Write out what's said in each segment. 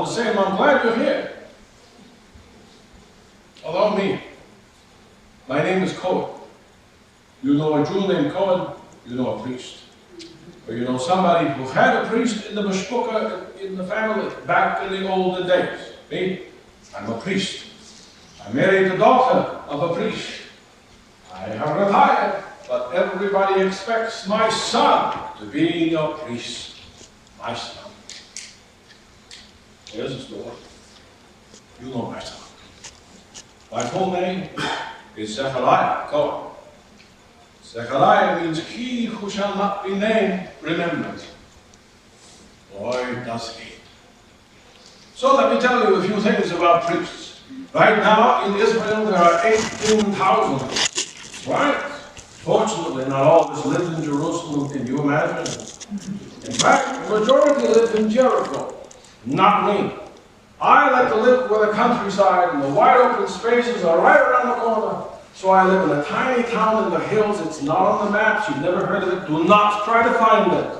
the same, I'm glad you're here. Allow me. My name is Cohen. You know a Jew named Cohen, you know a priest. Or you know somebody who had a priest in the mishpucha in the family back in the olden days. Me, I'm a priest. I married the daughter of a priest. I have retired, but everybody expects my son to be a priest. My son. Here's the story. You know my son. My full name is Zechariah Cohen. Zechariah means he who shall not be named remembered. Boy, does he. So let me tell you a few things about priests. Right now in Israel there are 18,000. Right? Fortunately, not all of us live in Jerusalem. Can you imagine? In fact, the majority live in Jericho. Not me. I like to live where the countryside and the wide open spaces are right around the corner. So I live in a tiny town in the hills. It's not on the maps. You've never heard of it. Do not try to find it.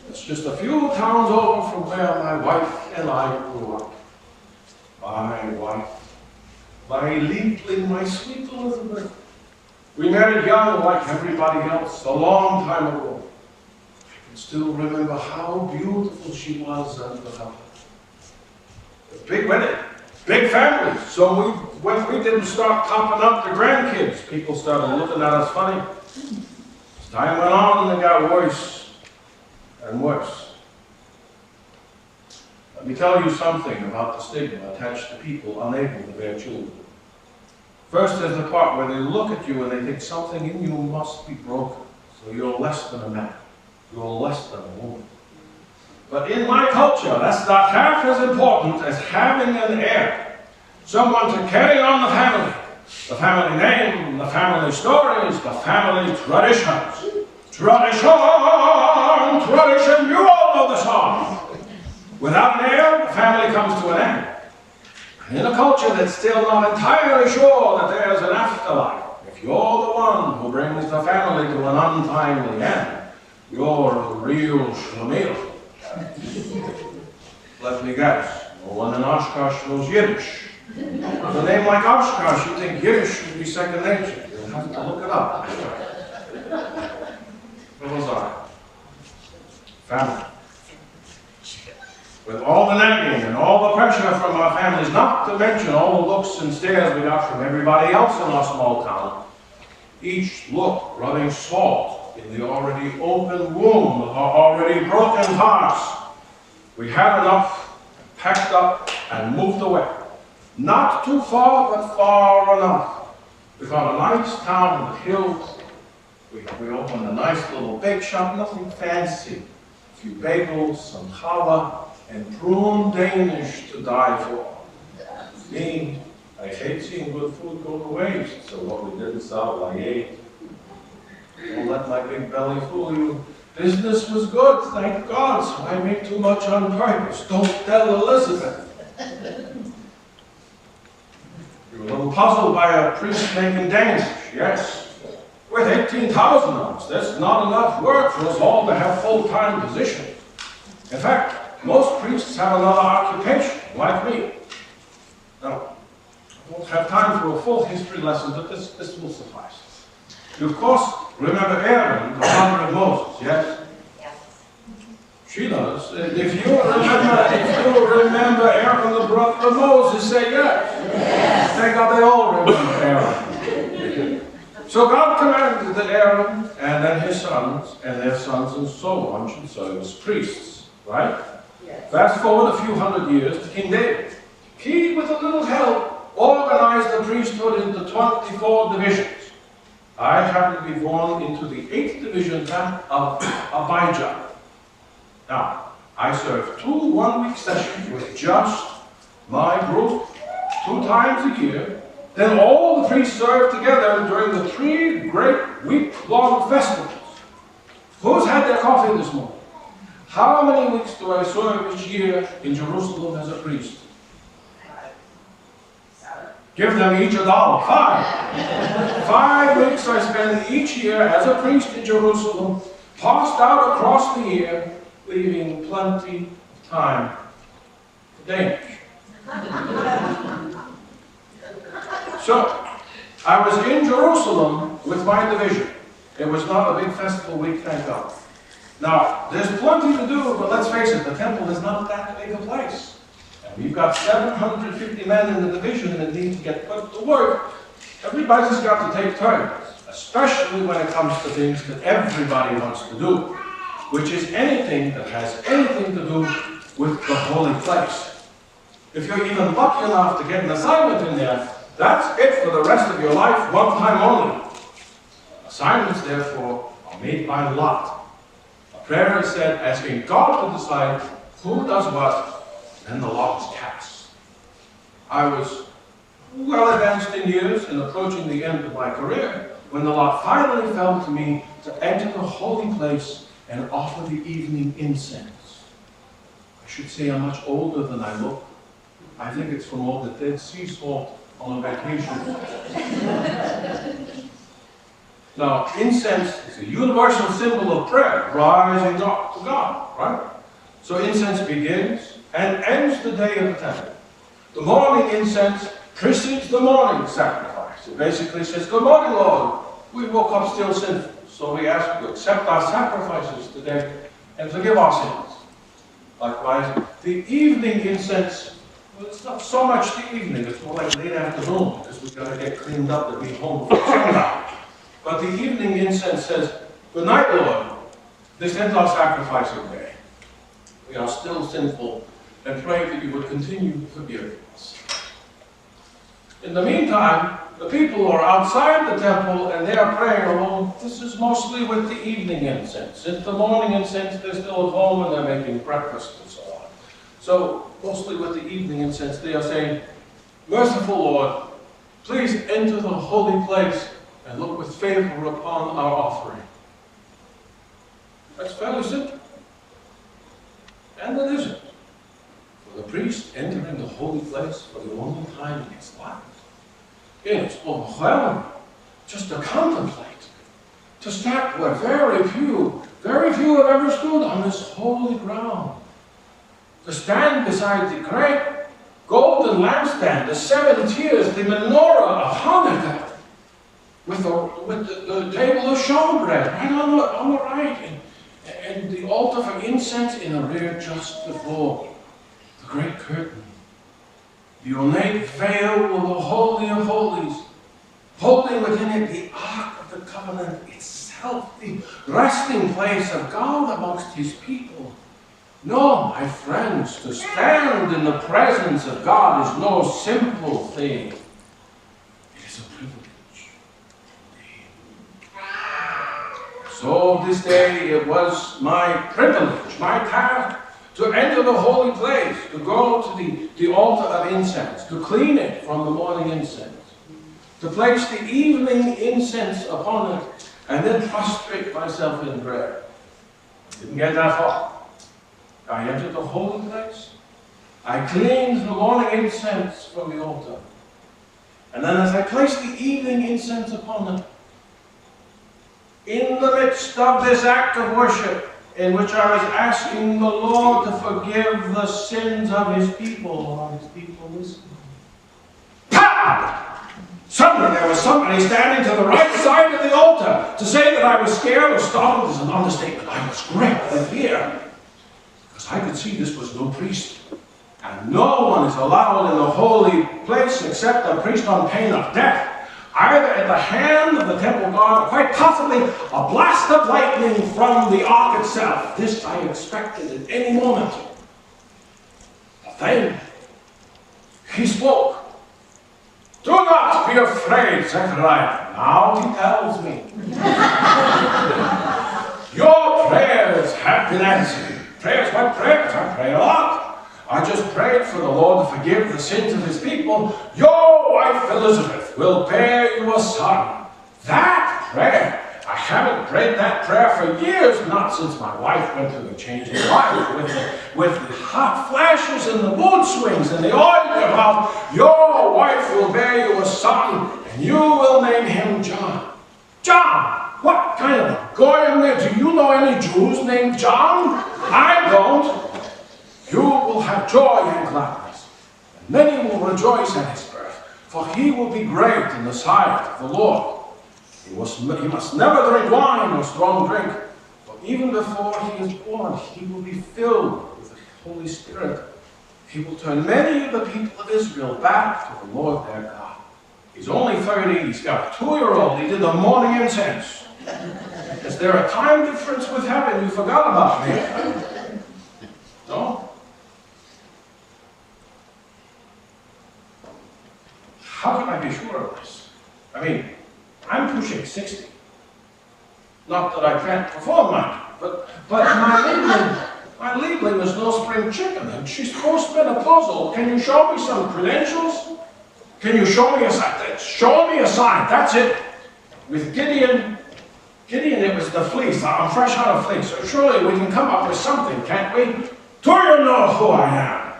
It's just a few towns over from where my wife and I grew up. My wife, my Liebling, my sweet Elizabeth. We married young like everybody else a long time ago. I can still remember how beautiful she was and the husband. A big wedding, big family. So when we didn't start popping up the grandkids, people started looking at us funny. As time went on, it got worse and worse. Let me tell you something about the stigma attached to people unable to bear children. First, there's the part where they look at you and they think something in you must be broken. So you're less than a man. You're less than a woman. But in my culture, that's not half as important as having an heir. Someone to carry on the family. The family name, the family stories, the family traditions. Tradition, tradition, you all know the song. Without an heir, the family comes to an end. In a culture that's still not entirely sure that there's an afterlife, if you're the one who brings the family to an untimely end, you're a real schlemiel. Let me guess, no one in Oshkosh knows Yiddish. With a name like Oshkosh, you think Yiddish should be second nature. You'll have to look it up. Where was I? Family. With all the nagging and all the pressure from our families, not to mention all the looks and stares we got from everybody else in our small town, each look rubbing salt in the already open womb of our already broken hearts. We had enough, packed up, and moved away. Not too far, but far enough. We found a nice town in the hills. We opened a nice little bake shop, nothing fancy. A few bagels, some challah, and prune Danish to die for. Me, I hate seeing good food go to waste, so what we didn't sell, I ate. Don't let my big belly fool you. Business was good, thank God, so I made too much on purpose. Don't tell Elizabeth. You were a little puzzled by a priest making Danish, yes. With 18,000 of us, there's not enough work for us all to have full-time positions. In fact, most priests have another occupation, like me. Now, I won't have time for a full history lesson, but this will suffice. You, of course, remember Aaron, the father of Moses, yes? Yes. She does. If you remember Aaron, the brother of Moses, say yes. Yes. Thank God they all remember Aaron. So God commanded that Aaron and then his sons and their sons and so on should serve as priests, right? Yes. Fast forward a few hundred years to King David. He, with a little help, organized the priesthood into 24 divisions. I happen to be born into the 8th division, that of Abijah. Now, I serve 2 one-week sessions with just my group 2 times a year. Then all the priests serve together during the 3 great week-long festivals. Who's had their coffee this morning? How many weeks do I serve each year in Jerusalem as a priest? Give them each $1. 5. 5 weeks I spend each year as a priest in Jerusalem, tossed out across the year, leaving plenty of time Danish. So, I was in Jerusalem with my division. It was not a big festival week, thank God. Now, there's plenty to do, but let's face it, the temple is not that big a place. And we've got 750 men in the division that need to get put to work. Everybody's got to take turns, especially when it comes to things that everybody wants to do, which is anything that has anything to do with the holy place. If you're even lucky enough to get an assignment in there, that's it for the rest of your life, one time only. Assignments, therefore, are made by lot. A prayer is said asking God to decide who does what, and the lot is cast. I was well advanced in years and approaching the end of my career when the lot finally fell to me to enter the holy place and offer the evening incense. I should say I'm much older than I look. I think it's from all the Dead Sea salt on a vacation. Now, incense is a universal symbol of prayer, rising up to God, right? So incense begins and ends the day of the temple. The morning incense precedes the morning sacrifice. It basically says, "Good morning, Lord. We woke up still sinful, so we ask you to accept our sacrifices today and forgive our sins." Likewise, the evening incense, well, it's not so much the evening, it's more like late afternoon, because we've got to get cleaned up to be home before sundown. But the evening incense says, "Good night, Lord. This ends our sacrifice of the day. We are still sinful, and pray that you would continue to forgive us." In the meantime, the people are outside the temple and they are praying alone. This is mostly with the evening incense. Since the morning incense, they're still at home and they're making breakfast and so on. So, mostly with the evening incense, they are saying, "Merciful Lord, please enter the holy place and look with favor upon our offering." That's fairly simple. And it isn't. For the priest entering the holy place for the only time in his life, it is overwhelming just to contemplate, to stand where very few have ever stood on this holy ground. To stand beside the great golden lampstand, the 7 tiers, the menorah of Hanukkah, with the table of showbread right on the right, and the altar for incense in the rear just before the great curtain. The ornate veil of the Holy of Holies, holding within it the Ark of the Covenant itself, the resting place of God amongst his people. No, my friends, to stand in the presence of God is no simple thing. It is a privilege. So this day it was my privilege, my task, to enter the holy place, to go to the altar of incense, to clean it from the morning incense, to place the evening incense upon it, and then prostrate myself in prayer. I didn't get that far. I entered the holy place. I cleaned the morning incense from the altar. And then as I placed the evening incense upon it, in the midst of this act of worship, in which I was asking the Lord to forgive the sins of his people, are his people listening? Pa! Suddenly there was somebody standing to the right side of the altar. To say that I was scared or startled is an understatement. I was gripped with fear, because I could see this was no priest. And no one is allowed in the holy place except a priest on pain of death, either at the hand of the temple guard or quite possibly a blast of lightning from the ark itself. This I expected at any moment. But then he spoke. "Do not be afraid, Zechariah." Now he tells me. "Your prayers have been answered." Prayers? What prayers? I pray a lot. I just prayed for the Lord to forgive the sins of his people. "Your wife Elizabeth will bear you a son." That prayer, I haven't prayed that prayer for years, not since my wife went through the change in life with the hot flashes and the mood swings and the oil about. "Your wife will bear you a son, and you will name him John." John! What kind of a goyim name? Do you know any Jews named John? I don't. "You will have joy and gladness, and many will rejoice at his birth, for he will be great in the sight of the Lord. He must never drink wine or strong drink, for even before he is born, he will be filled with the Holy Spirit. He will turn many of the people of Israel back to the Lord their God. He's only 30, he's got a 2-year-old, he did the morning incense. Is there a time difference with heaven? You forgot about me. No? How can I be sure of this? I mean, I'm pushing 60. Not that I can't perform much, but my Liebling is no spring chicken, and she's supposed to be a puzzle. Can you show me some credentials? Can you show me a sign? Show me a sign, that's it. With Gideon, it was the fleece. I'm fresh out of fleece, so surely we can come up with something, can't we? Do you know who I am?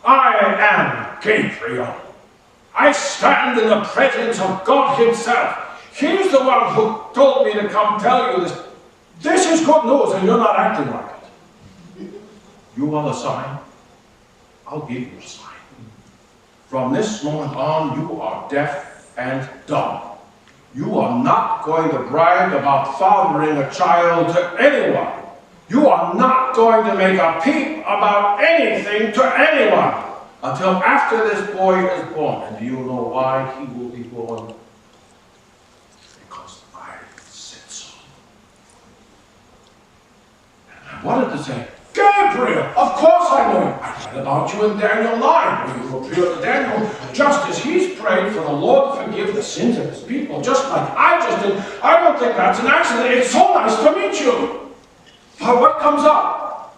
I am Gabriel. I stand in the presence of God himself. He's the one who told me to come tell you this. This is good news, and you're not acting like it. You want a sign? I'll give you a sign. From this moment on, you are deaf and dumb. You are not going to brag about fathering a child to anyone. You are not going to make a peep about anything to anyone until after this boy is born. And do you know why he will be born? Because I said so. And I wanted to say, Gabriel, of course I know you. I read about you in Daniel 9, where you appeared to Daniel just as he's prayed for the Lord to forgive the sins of his people, just like I just did. I don't think that's an accident. It's so nice to meet you. But what comes up?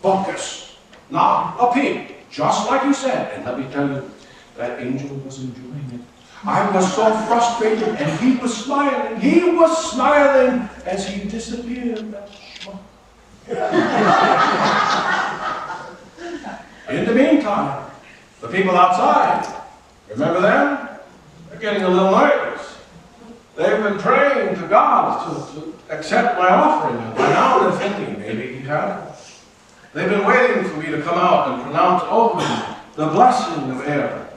Focus. Not a peep. Just like you said. And let me tell you, that angel was enjoying it. I was so frustrated, and he was smiling. He was smiling as he disappeared. That schmuck. In the meantime, the people outside, remember them? They're getting a little nervous. They've been praying to God to accept my offering, and by now they're thinking maybe he had. They've been waiting for me to come out and pronounce over them the blessing of Aaron.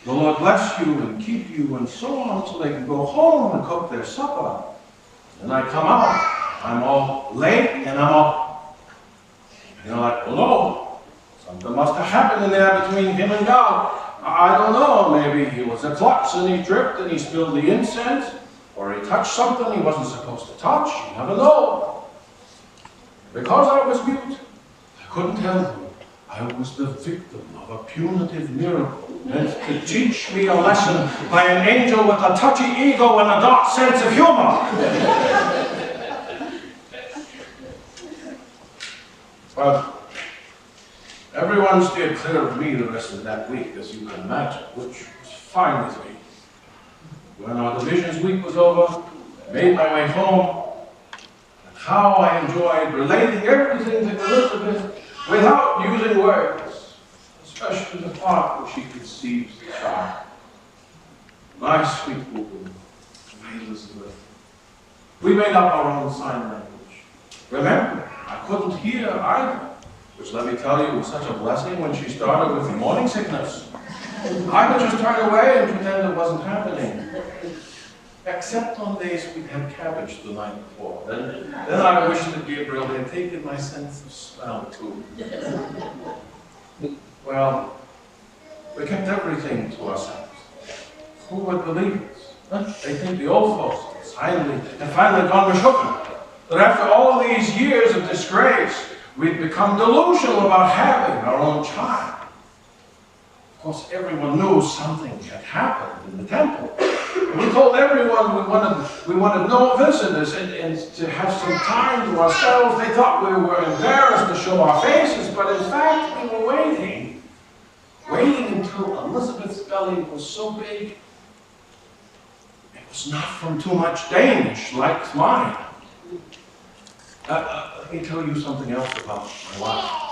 The Lord bless you and keep you and so on, so they can go home and cook their supper. And I come out, I'm all late and I'm all, like, oh no, something must have happened in there between him and God. I don't know, maybe he was a klutz and he dripped and he spilled the incense, or he touched something he wasn't supposed to touch, you never know. Because I was mute, I couldn't tell them I was the victim of a punitive miracle meant to teach me a lesson by an angel with a touchy ego and a dark sense of humor. But everyone steered clear of me the rest of that week, as you can imagine, which was fine with me. When our divisions week was over, I made my way home, and how I enjoyed relating everything to Elizabeth without using words, especially the part where she conceives the child. My sweet woman, my Elizabeth. We made up our own sign language. Remember, I couldn't hear either, which, let me tell you, was such a blessing when she started with the morning sickness. I could just turn away and pretend it wasn't happening. Except on days we had cabbage the night before. Then I wished that Gabriel had taken my sense of smell too. Well, we kept everything to ourselves. Who would believe us? Huh? They think the old folks had finally gone mashookin. That after all these years of disgrace, we'd become delusional about having our own child. Of course, everyone knew something had happened in the temple. And we told everyone we wanted no visitors and to have some time to ourselves. They thought we were embarrassed to show our faces, but in fact, we were waiting until Elizabeth's belly was so big, it was not from too much Danish like mine. Let me tell you something else about my wife.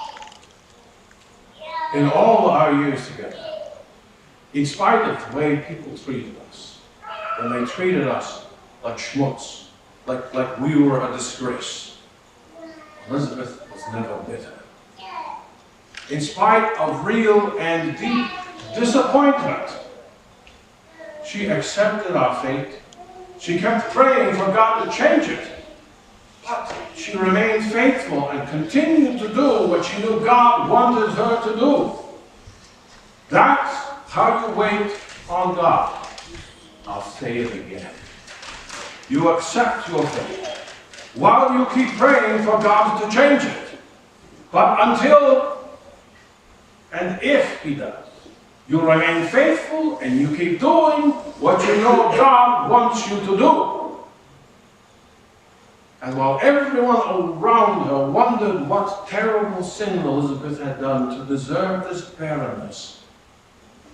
In all our years together, in spite of the way people treated us, when they treated us like schmutz, like we were a disgrace, Elizabeth was never bitter. In spite of real and deep disappointment, she accepted our fate. She kept praying for God to change it. But she remained faithful and continued to do what she knew God wanted her to do. That's how you wait on God. I'll say it again. You accept your fate while you keep praying for God to change it. But until and if He does, you remain faithful and you keep doing what you know God wants you to do. And while everyone around her wondered what terrible sin Elizabeth had done to deserve this barrenness,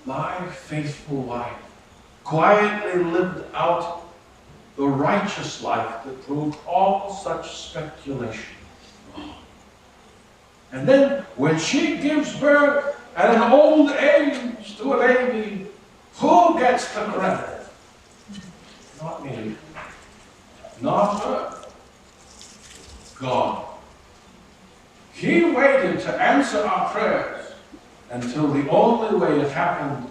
my faithful wife quietly lived out the righteous life that proved all such speculation. And then, when she gives birth at an old age to a baby, who gets the credit? Not me. Not her. God. He waited to answer our prayers until the only way it happened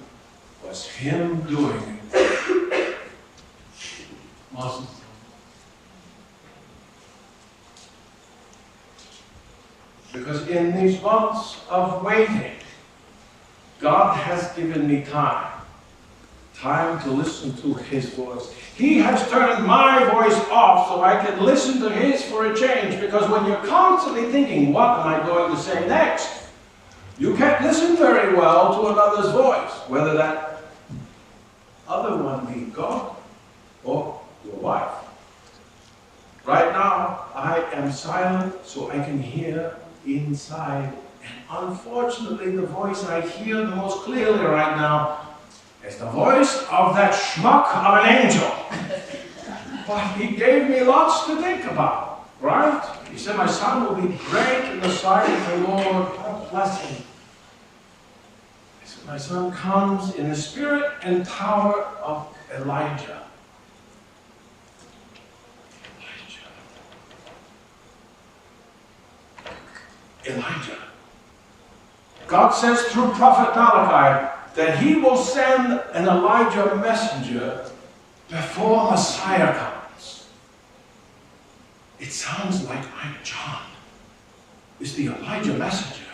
was Him doing it. Awesome. Because in these months of waiting, God has given me time to listen to His voice. He has turned my voice off so I can listen to His for a change, because when you're constantly thinking, what am I going to say next? You can't listen very well to another's voice, whether that other one be God or your wife. Right now, I am silent so I can hear inside. And unfortunately, the voice I hear the most clearly right now is the voice of that schmuck of an angel. But he gave me lots to think about, right? He said, my son will be great in the sight of the Lord. God bless him. He said, my son comes in the spirit and power of Elijah. Elijah. God says through prophet Malachi that He will send an Elijah messenger before Messiah comes. It sounds like John is the Elijah messenger.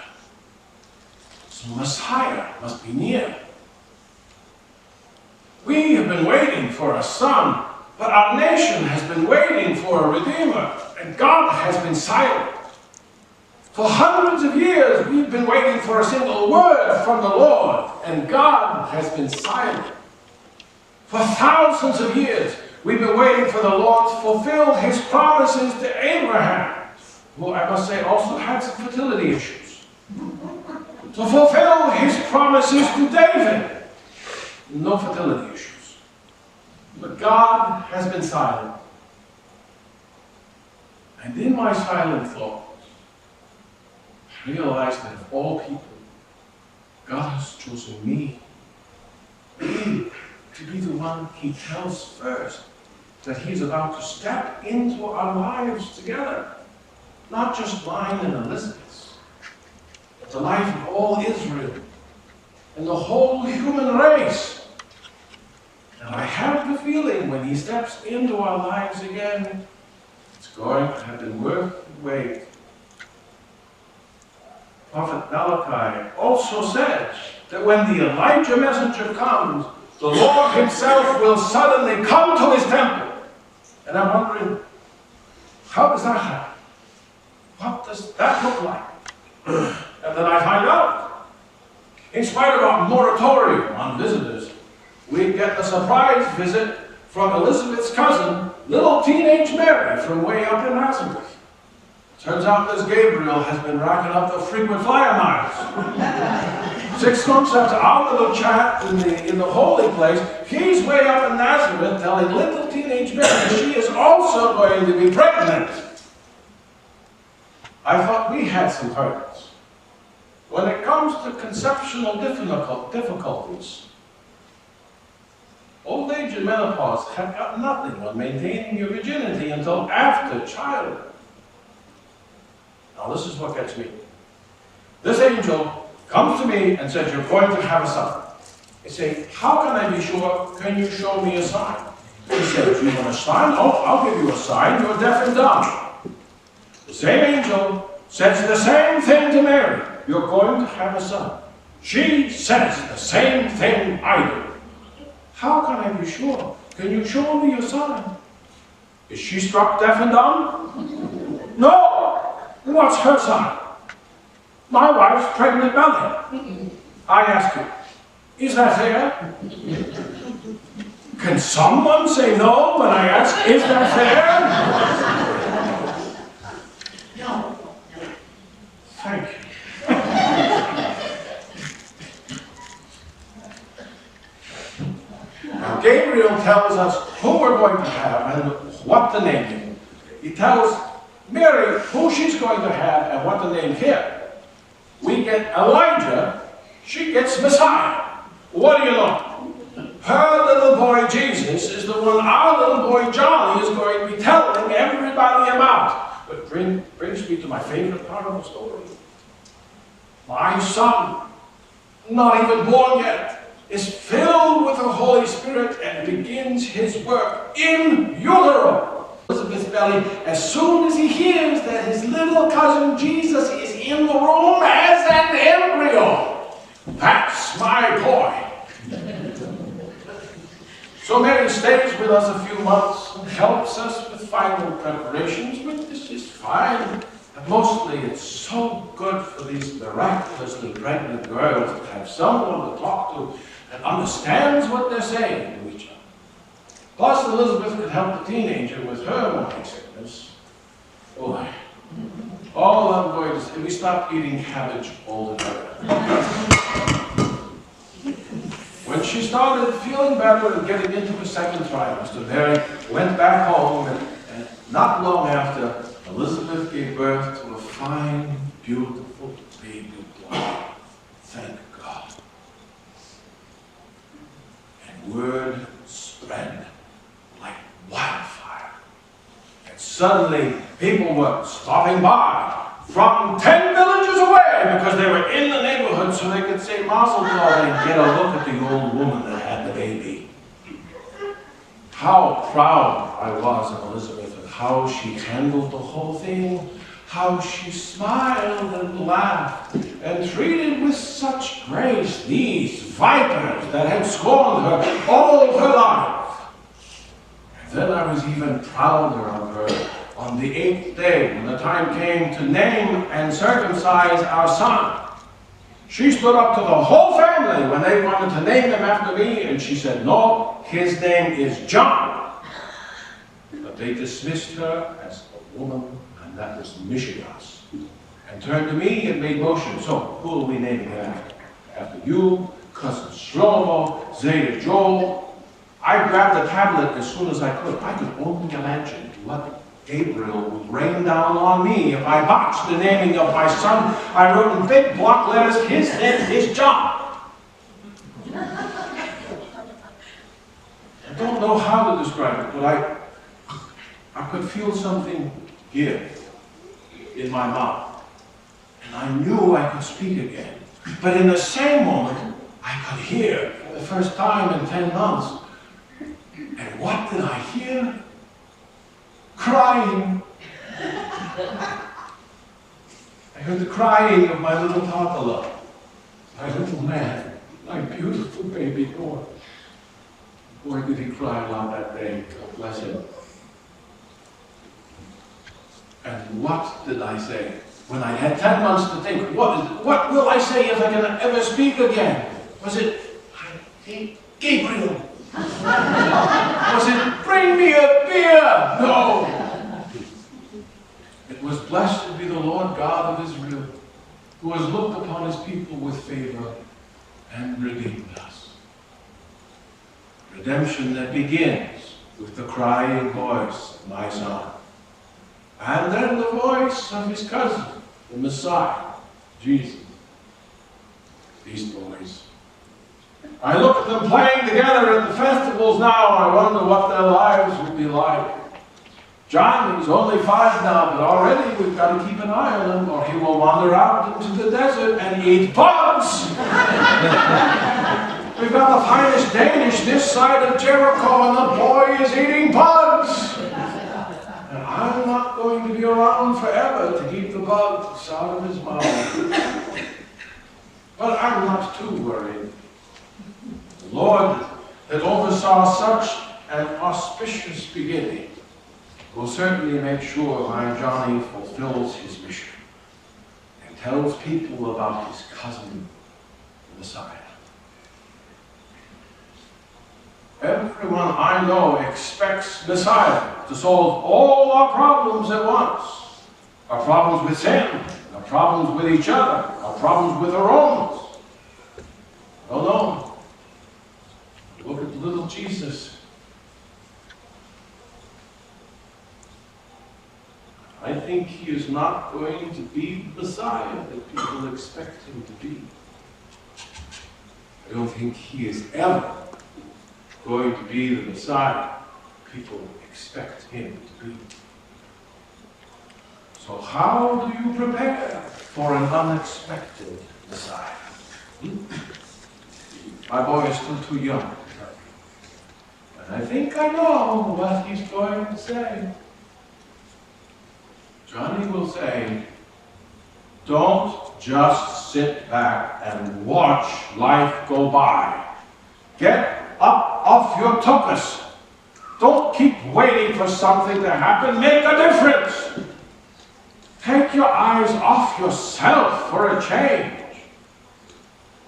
So Messiah must be near. We have been waiting for a son, but our nation has been waiting for a Redeemer, and God has been silent. For hundreds of years, we've been waiting for a single word from the Lord, and God has been silent. For thousands of years, we've been waiting for the Lord to fulfill His promises to Abraham, who I must say also had some fertility issues. To fulfill His promises to David, no fertility issues. But God has been silent. And in my silent thought, I realized that of all people, God has chosen me to be the one He tells first that He's about to step into our lives together. Not just mine and Elizabeth's, but the life of all Israel and the whole human race. And I have the feeling when He steps into our lives again, it's going to have been worth the wait. Prophet Malachi also says that when the Elijah messenger comes, the Lord Himself will suddenly come to His temple. And I'm wondering, how does that happen? What does that look like? And then I find out, in spite of our moratorium on visitors, we get a surprise visit from Elizabeth's cousin, little teenage Mary from way up in Nazareth. Turns out this Gabriel has been racking up the frequent flyer miles. 6 months after our little chat in the holy place, he's way up in Nazareth telling little teenage Mary she is also going to be pregnant. I thought we had some hurdles. When it comes to conceptional difficulties, old age and menopause have got nothing on maintaining your virginity until after childbirth. Now this is what gets me. This angel comes to me and says, you're going to have a son. I say, how can I be sure? Can you show me a sign? He said, do you want a sign? Oh, I'll give you a sign. You're deaf and dumb. The same angel says the same thing to Mary. You're going to have a son. She says the same thing I do. How can I be sure? Can you show me a sign? Is she struck deaf and dumb? No. What's her sign? My wife's pregnant belly. I ask you, is that fair? Can someone say no when I ask, is that fair? No. Thank you. Now, Gabriel tells us who we're going to have and what the name is. He tells Mary who she's going to have and what the name is. We get Elijah, she gets Messiah. What do you know? Her little boy Jesus is the one our little boy Johnny is going to be telling everybody about. But brings me to my favorite part of the story. My son, not even born yet, is filled with the Holy Spirit and begins his work in utero. Elizabeth's belly, as soon as he hears that his little cousin Jesus is in the room as an embryo. That's my boy. So Mary stays with us a few months and helps us with final preparations, but this is fine. And mostly it's so good for these miraculously pregnant girls to have someone to talk to that understands what they're saying to each other. Plus Elizabeth could help the teenager with her morning sickness. Boy, all I'm going to say, we stopped eating cabbage altogether. When she started feeling better and getting into the second trimester, Mary went back home, and not long after, Elizabeth gave birth to a fine, beautiful baby boy. Thank God. And word spread like wildfire. And suddenly, people were stopping by from 10 villages away because they were in the neighborhood so they could say Mazel Tov and get a look at the old woman that had the baby. How proud I was of Elizabeth and how she handled the whole thing, how she smiled and laughed and treated with such grace these vipers that had scorned her all her life. And then I was even prouder of her on the 8th day, when the time came to name and circumcise our son. She stood up to the whole family when they wanted to name him after me, and she said, no, his name is John. But they dismissed her as a woman, and that was Mishigas. And turned to me and made motion. So, who are we naming him after? After you, cousin Shlomo, Zeta Joel. I grabbed the tablet as soon as I could. I could only imagine what Gabriel would rain down on me if I botched the naming of my son. I wrote in big block letters, his name is John. I don't know how to describe it, but I could feel something here in my mouth. And I knew I could speak again. But in the same moment, I could hear for the first time in 10 months. And what did I hear? Crying. I heard the crying of my little toddler, my little man, my beautiful baby boy. Boy, did he cry a lot that day. God bless him. And what did I say? When I had 10 months to think, what will I say if I can ever speak again? Was it, hey, Gabriel? Was it, bring me a beer? No. It was, blessed be the Lord God of Israel, who has looked upon his people with favor and redeemed us. Redemption that begins with the crying voice of my son. And then the voice of his cousin, the Messiah, Jesus. These boys. I look at them playing together at the festivals now. I wonder what their lives would be like. John, he's only 5 now, but already we've got to keep an eye on him, or he will wander out into the desert and eat bugs. We've got the finest Danish this side of Jericho, and the boy is eating bugs. And I'm not going to be around forever to keep the bugs out of his mouth. But I'm not too worried. The Lord that oversaw such an auspicious beginning will certainly make sure my Johnny fulfills his mission and tells people about his cousin, the Messiah. Everyone I know expects Messiah to solve all our problems at once. Our problems with sin, our problems with each other, our problems with our own. Oh no. Look at little Jesus. I think he is not going to be the Messiah that people expect him to be. I don't think he is ever going to be the Messiah people expect him to be. So how do you prepare for an unexpected Messiah? My boy is still too young. And I think I know what he's going to say. Johnny will say, don't just sit back and watch life go by. Get up off your tuchus. Don't keep waiting for something to happen. Make a difference. Take your eyes off yourself for a change.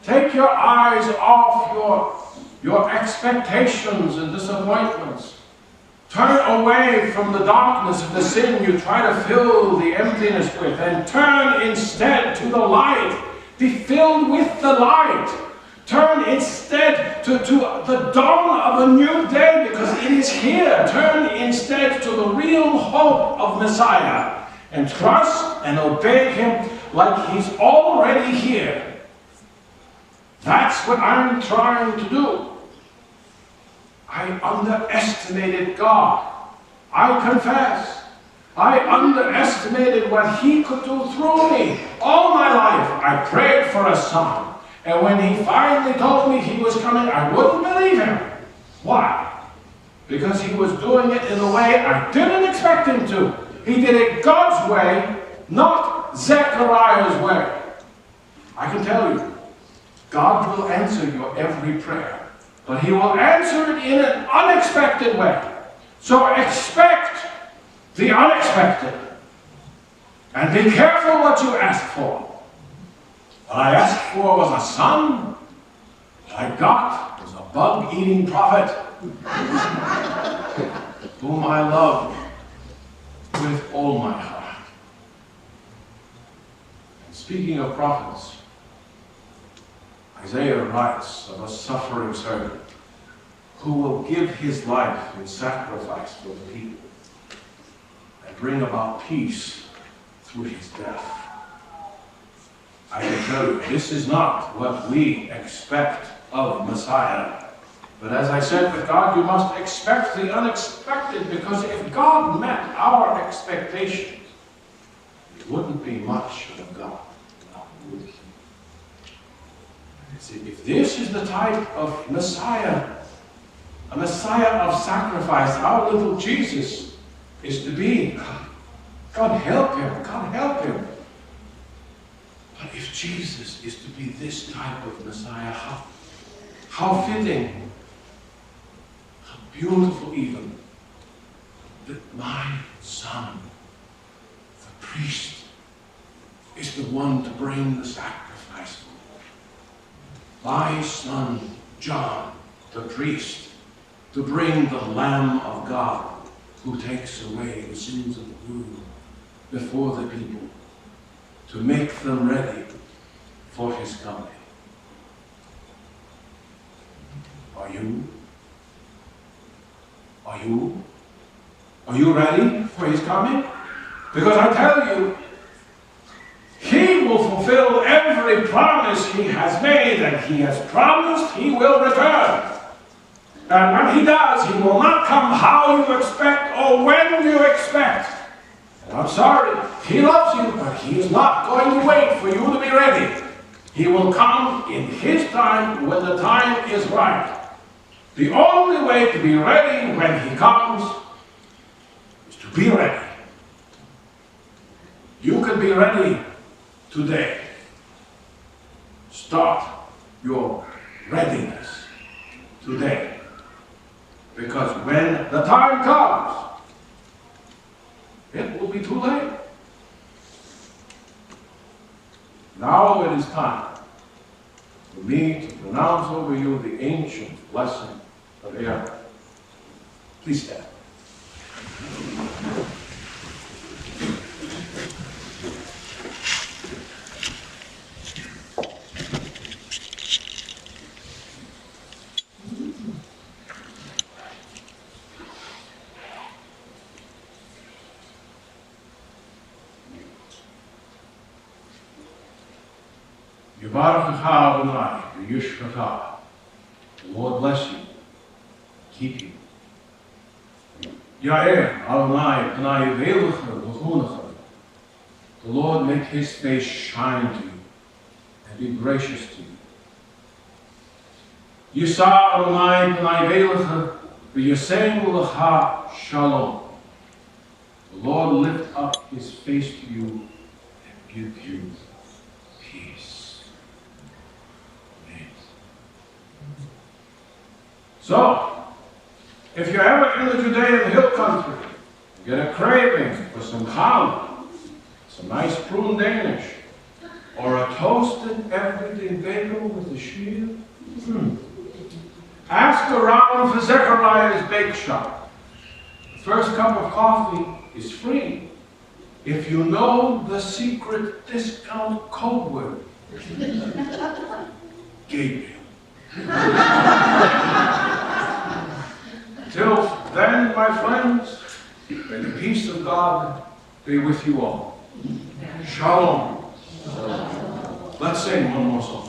Take your eyes off your expectations and disappointments. Turn away from the darkness of the sin you try to fill the emptiness with, and turn instead to the light. Be filled with the light. Turn instead to the dawn of a new day, because it is here. Turn instead to the real hope of Messiah, and trust and obey him like he's already here. That's what I'm trying to do. I underestimated God. I confess. I underestimated what he could do through me. All my life I prayed for a son. And when he finally told me he was coming, I wouldn't believe him. Why? Because he was doing it in a way I didn't expect him to. He did it God's way, not Zechariah's way. I can tell you, God will answer your every prayer. But he will answer it in an unexpected way. So expect the unexpected. And be careful what you ask for. What I asked for was a son. What I got was a bug-eating prophet whom I love with all my heart. And speaking of prophets, Isaiah writes of a suffering servant who will give his life in sacrifice for the people and bring about peace through his death. I can tell you, this is not what we expect of Messiah. But as I said, with God, you must expect the unexpected, because if God met our expectations, it wouldn't be much of God. No, it wouldn't. See, if this is the type of Messiah, a Messiah of sacrifice, our little Jesus is to be, God help him, God help him. But if Jesus is to be this type of Messiah, how fitting, how beautiful even, that my son, the priest, is the one to bring the sacrifice. My son, John, the priest, to bring the Lamb of God who takes away the sins of the world before the people, to make them ready for his coming. Are you? Are you? Are you ready for his coming? Because I tell you, he will fulfill every promise he has made, and he has promised he will return. And when he does, he will not come how you expect or when you expect. And I'm sorry, he loves you, but he is not going to wait for you to be ready. He will come in his time when the time is right. The only way to be ready when he comes is to be ready. You can be ready today. Start your readiness today. Because when the time comes, it will be too late. Now it is time for me to pronounce over you the ancient blessing of Aaron. Please stand. Yivarechecha Adonai v'yishmecha. The Lord bless you, keep you. Ya'er Adonai p'nai v'elecha v'chunecha. The Lord make his face shine to you and be gracious to you. Yisa Adonai p'nai v'elecha v'yasem lecha shalom. The Lord lift up his face to you and give you peace. Amen. So, if you're ever in the Judean hill country, you get a craving for some challah, some nice prune Danish, or a toasted everyday bagel with a shield, ask around for Zechariah's bake shop. The first cup of coffee is free if you know the secret discount code word. Gabriel. Till then, my friends, may the peace of God be with you all. Shalom. Let's sing one more song.